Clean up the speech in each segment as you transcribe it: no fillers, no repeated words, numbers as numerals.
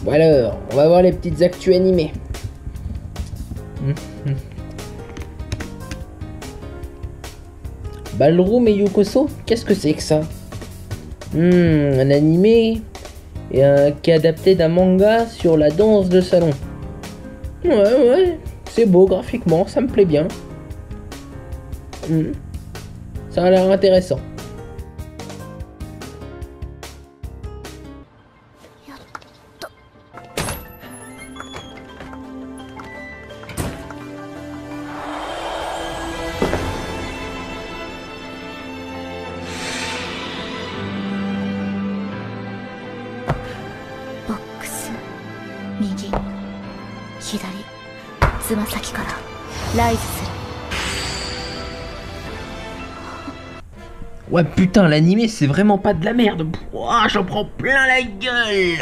Bon alors, on va voir les petites actus animées. Ballroom et Yokoso, qu'est-ce que c'est que ça? Un animé qui est adapté d'un manga sur la danse de salon. Ouais, c'est beau graphiquement, ça me plaît bien. Ça a l'air intéressant. Ouais putain, l'animé c'est vraiment pas de la merde. Ouah, j'en prends plein la gueule.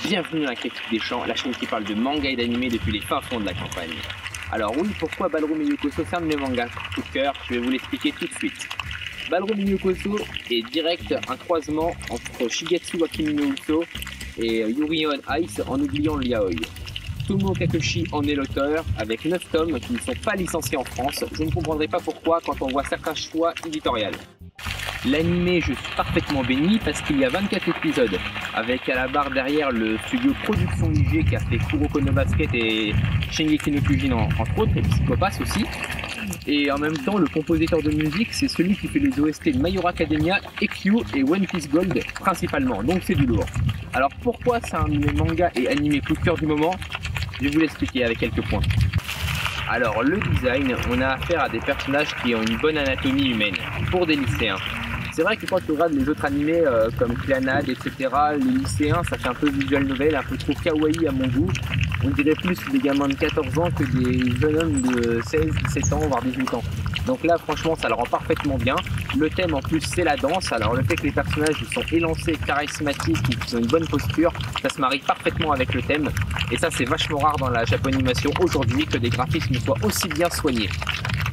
Bienvenue à la Critique des Champs, la chaîne qui parle de manga et d'animé depuis les fins fonds de la campagne. Alors oui, pourquoi Ballroom et Yokoso c'est un de mes mangas coup de cœur, je vais vous l'expliquer tout de suite. Ballroom et Yokoso est direct un croisement entre Shigetsu wa Kimi no Uso et Yuri on Ice en oubliant le yaoi. Tomo Kakushi en est l'auteur, avec 9 tomes qui ne sont pas licenciés en France. Je ne comprendrai pas pourquoi quand on voit certains choix éditoriaux. L'animé, je suis parfaitement béni parce qu'il y a 24 épisodes, avec à la barre derrière le studio Production IG qui a fait Kuroko no Basket et Shingeki no Kyojin entre autres, et Psycho-Pass aussi. Et en même temps, le compositeur de musique, c'est celui qui fait les OST de My Hero Academia, EQ et One Piece Gold principalement, donc c'est du lourd. Alors pourquoi c'est un de mes mangas et animé coup de cœur du moment? Je vais vous l'expliquer avec quelques points. Alors le design, on a affaire à des personnages qui ont une bonne anatomie humaine, pour des lycéens. C'est vrai que quand tu regardes les autres animés comme Clannad, etc., les lycéens, ça fait un peu visual novel, un peu trop kawaii à mon goût. On dirait plus des gamins de 14 ans que des jeunes hommes de 16, 17 ans, voire 18 ans. Donc là, franchement, ça le rend parfaitement bien. Le thème, en plus, c'est la danse. Alors le fait que les personnages ils sont élancés, charismatiques, et qu'ils ont une bonne posture, ça se marie parfaitement avec le thème. Et ça, c'est vachement rare dans la japonimation aujourd'hui que des graphismes soient aussi bien soignés.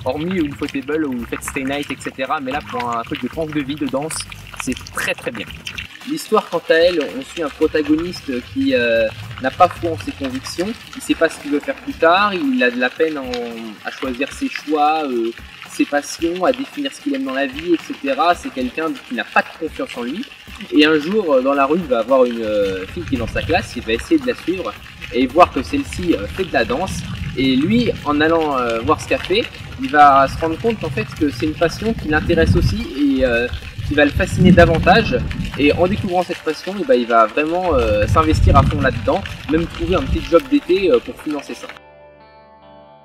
Hormis Ufotable ou Fate Stay Night, etc. Mais là, pour un truc de tranche de vie, de danse, c'est très très bien. L'histoire, quant à elle, on suit un protagoniste qui n'a pas foi en ses convictions, il ne sait pas ce qu'il veut faire plus tard, il a de la peine à choisir ses choix, ses passions, à définir ce qu'il aime dans la vie, etc. C'est quelqu'un qui n'a pas de confiance en lui. Et un jour, dans la rue, il va avoir une fille qui est dans sa classe, il va essayer de la suivre et voir que celle-ci fait de la danse. Et lui, en allant voir ce qu'elle fait, il va se rendre compte en fait que c'est une passion qui l'intéresse aussi et qui va le fasciner davantage. Et en découvrant cette passion, il va vraiment s'investir à fond là-dedans, même trouver un petit job d'été pour financer ça.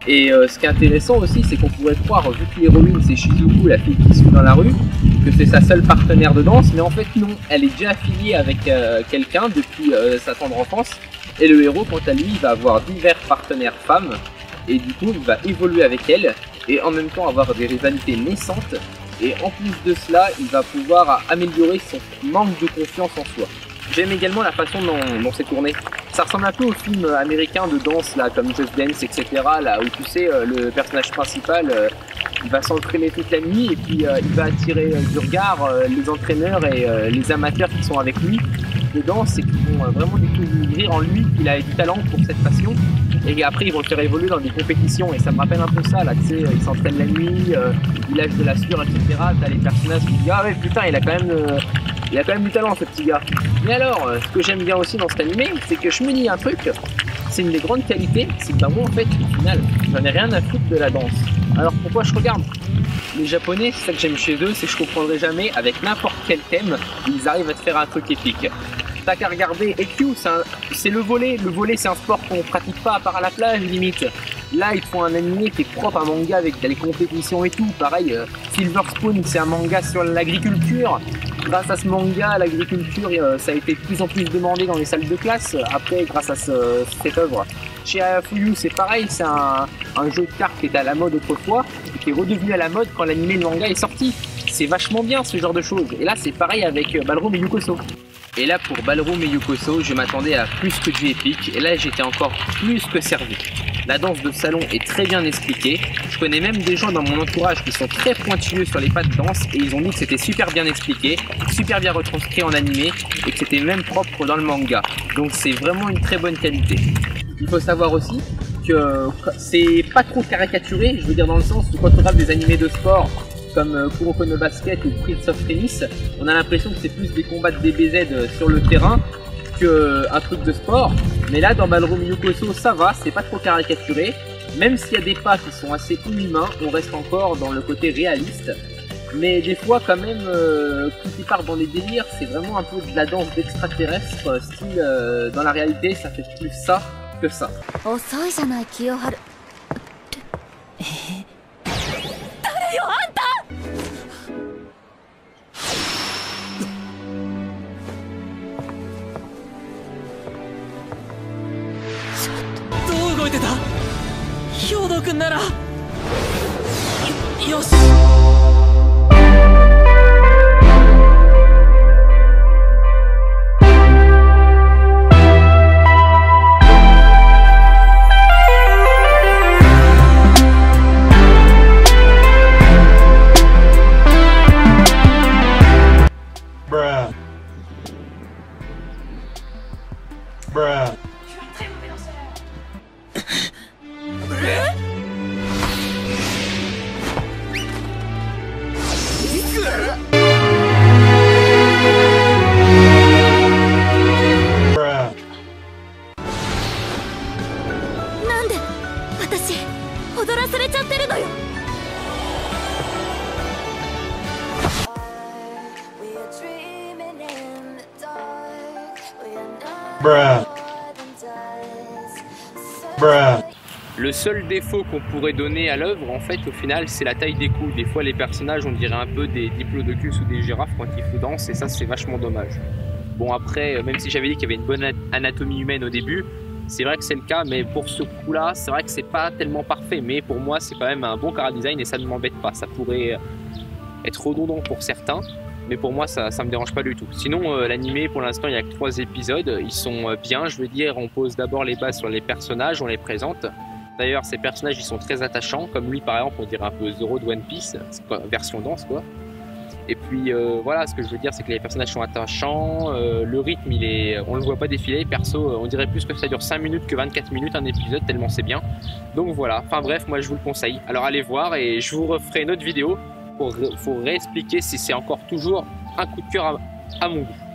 Et ce qui est intéressant aussi, c'est qu'on pourrait croire, vu que l'héroïne c'est Shizuku, la fille qui suit dans la rue, que c'est sa seule partenaire de danse, mais en fait non, elle est déjà affiliée avec quelqu'un depuis sa tendre enfance. Et le héros, quant à lui, il va avoir divers partenaires femmes, et du coup, il va évoluer avec elle, et en même temps avoir des rivalités naissantes, et en plus de cela, il va pouvoir améliorer son manque de confiance en soi. J'aime également la façon dont c'est tourné. Ça ressemble un peu aux films américains de danse, là, comme Just Dance, etc., là, où tu sais, le personnage principal, il va s'entraîner toute la nuit, et puis il va attirer du regard les entraîneurs et les amateurs qui sont avec lui. De danse et qui vont vraiment découvrir en lui qu'il a du talent pour cette passion, et après ils vont le faire évoluer dans des compétitions, et ça me rappelle un peu ça là, tu sais, il s'entraîne la nuit, il lâche de la sueur, etc. T'as les personnages qui disent ah ouais putain il a quand même du talent ce petit gars. Mais alors ce que j'aime bien aussi dans cet animé, c'est que je me dis un truc, c'est une des grandes qualités, c'est que bah moi en fait au final j'en ai rien à foutre de la danse. Alors pourquoi je regarde? Les Japonais, c'est ça que j'aime chez eux, c'est que je comprendrai jamais avec n'importe quel thème, ils arrivent à te faire un truc épique. T'as qu'à regarder EQ, c'est le volley. Le volley, c'est un sport qu'on pratique pas à part à la plage, limite. Là, ils font un animé qui est propre à un manga avec des compétitions et tout. Pareil, Silver Spoon, c'est un manga sur l'agriculture. Grâce à ce manga, l'agriculture, ça a été de plus en plus demandé dans les salles de classe. Après, grâce à cette œuvre. Chez Fuyu, c'est pareil, c'est un jeu de cartes qui était à la mode autrefois et qui est redevenu à la mode quand l'animé le manga est sorti. C'est vachement bien ce genre de choses. Et là, c'est pareil avec Ballroom et Yokoso. Et là, pour Ballroom et Yokoso, je m'attendais à plus que du épique, et là j'étais encore plus que servi. La danse de salon est très bien expliquée. Je connais même des gens dans mon entourage qui sont très pointilleux sur les pas de danse et ils ont dit que c'était super bien expliqué, super bien retranscrit en animé et que c'était même propre dans le manga. Donc c'est vraiment une très bonne qualité. Il faut savoir aussi que c'est pas trop caricaturé, je veux dire dans le sens où quand on regarde des animés de sport comme Kuroko no Basket ou Prince of Tennis, on a l'impression que c'est plus des combats de DBZ sur le terrain qu'un truc de sport. Mais là dans Ballroom Yukoso ça va, c'est pas trop caricaturé. Même s'il y a des pas qui sont assez inhumains, on reste encore dans le côté réaliste. Mais des fois quand même, quand ils partent dans les délires, c'est vraiment un peu de la danse d'extraterrestre, style dans la réalité ça fait plus ça que ça. 動いてた兵藤君なら よし Bruh. Bruh. Bruh. なんで私踊らされちゃってるのよ。 Bruh. Bruh. Le seul défaut qu'on pourrait donner à l'œuvre, en fait, au final, c'est la taille des coups. Des fois, les personnages, on dirait un peu des diplodocus ou des girafes quand ils font danse, et ça, c'est vachement dommage. Bon, après, même si j'avais dit qu'il y avait une bonne anatomie humaine au début, c'est vrai que c'est le cas, mais pour ce coup-là, c'est vrai que c'est pas tellement parfait. Mais pour moi, c'est quand même un bon chara-design et ça ne m'embête pas. Ça pourrait être redondant pour certains, mais pour moi, ça me dérange pas du tout. Sinon, l'animé, pour l'instant, il n'y a que 3 épisodes. Ils sont bien, je veux dire. On pose d'abord les bases sur les personnages, on les présente. D'ailleurs, ces personnages, ils sont très attachants. Comme lui, par exemple, on dirait un peu Zoro de One Piece, version danse, quoi. Et puis, voilà, ce que je veux dire, c'est que les personnages sont attachants. Le rythme, on le voit pas défiler. Perso, on dirait plus que ça dure 5 minutes que 24 minutes un épisode, tellement c'est bien. Donc voilà, enfin bref, moi, je vous le conseille. Alors, allez voir et je vous referai une autre vidéo pour réexpliquer si c'est encore toujours un coup de cœur à mon goût.